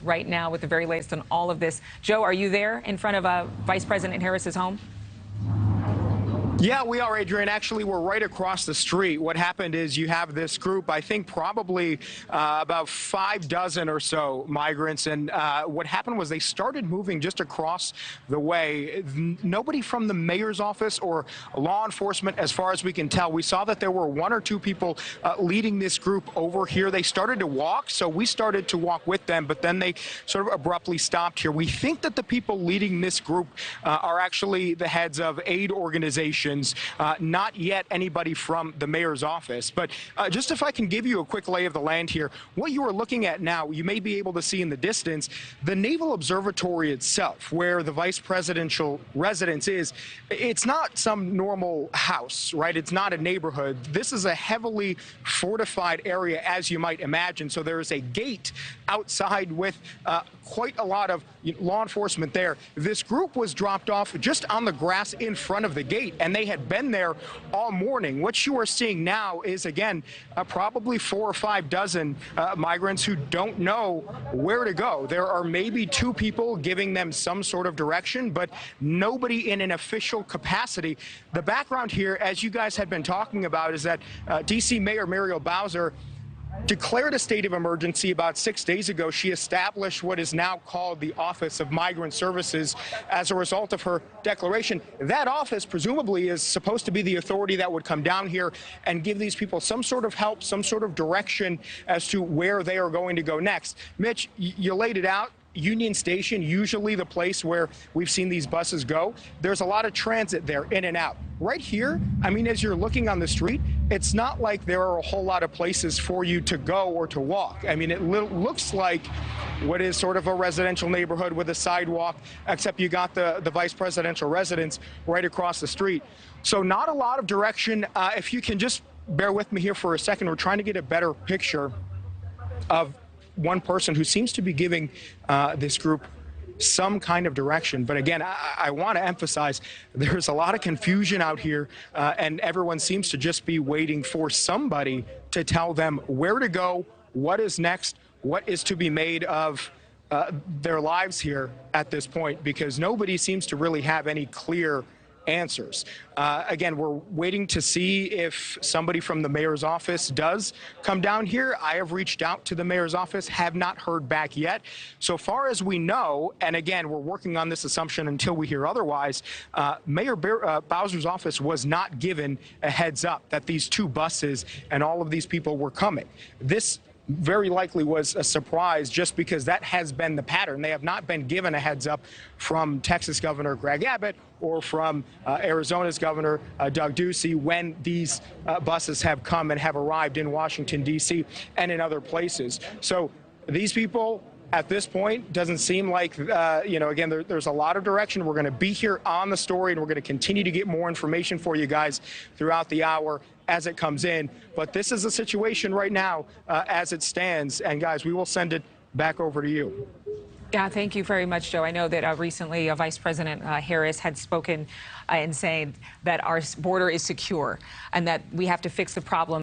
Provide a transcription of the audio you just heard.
Right now with the very latest on all of this. Joe, are you there in front of Vice President Harris's home? Yeah, we are, Adrian. Actually, we're right across the street. What happened is you have this group, I think probably about 6 or so migrants. And what happened was they started moving just across the way. Nobody from the mayor's office or law enforcement, as far as we can tell. We saw that there were 1 or 2 people leading this group over here. They started to walk, so we started to walk with them, but then they sort of abruptly stopped here. We think that the people leading this group are actually the heads of aid organizations. Not yet anybody from the mayor's office. But just if I can give you a quick lay of the land here, what you are looking at now, you may be able to see in the distance, the Naval Observatory itself, where the vice presidential residence is. It's not some normal house, right? It's not a neighborhood. This is a heavily fortified area, as you might imagine. So there is a gate outside with quite a lot of law enforcement there. This group was dropped off just on the grass in front of the gate, and they had been there all morning. What you are seeing now is, again, probably 4 or 5 dozen migrants who don't know where to go. There are maybe 2 people giving them some sort of direction, but nobody in an official capacity. The background here, as you guys had been talking about, is that D.C. Mayor Muriel Bowser declared a state of emergency about 6 days ago. She established what is now called the Office of Migrant Services as a result of her declaration. That office presumably is supposed to be the authority that would come down here and give these people some sort of help, some sort of direction as to where they are going to go next. Mitch, you laid it out. Union Station, usually the place where we've seen these buses go. There's a lot of transit there, in and out. Right here, I mean, as you're looking on the street, it's not like there are a whole lot of places for you to go or to walk. I mean, it looks like what is sort of a residential neighborhood with a sidewalk, except you got the vice presidential residence right across the street. So not a lot of direction. If you can just bear with me here for a second, we're trying to get a better picture of one person who seems to be giving this group some kind of direction. But again, I want to emphasize there's a lot of confusion out here, and everyone seems to just be waiting for somebody to tell them where to go, what is next, what is to be made of their lives here at this point, because nobody seems to really have any clear answers. Again, we're waiting to see if somebody from the mayor's office does come down here. I have reached out to the mayor's office, have not heard back yet. So far as we know, and again, we're working on this assumption until we hear otherwise, Mayor Bowser's office was not given a heads up that these 2 buses and all of these people were coming. This very likely was a surprise, just because that has been the pattern. They have not been given a heads up from Texas Governor Greg Abbott or from Arizona's Governor Doug Ducey when these buses have come and have arrived in Washington, D.C. and in other places. So these people, at this point, doesn't seem like, again, there's a lot of direction. We're going to be here on the story, and we're going to continue to get more information for you guys throughout the hour as it comes in. But this is a situation right now as it stands. And guys, we will send it back over to you. Yeah, thank you very much, Joe. I know that recently Vice President Harris had spoken and saying that our border is secure and that we have to fix the problem.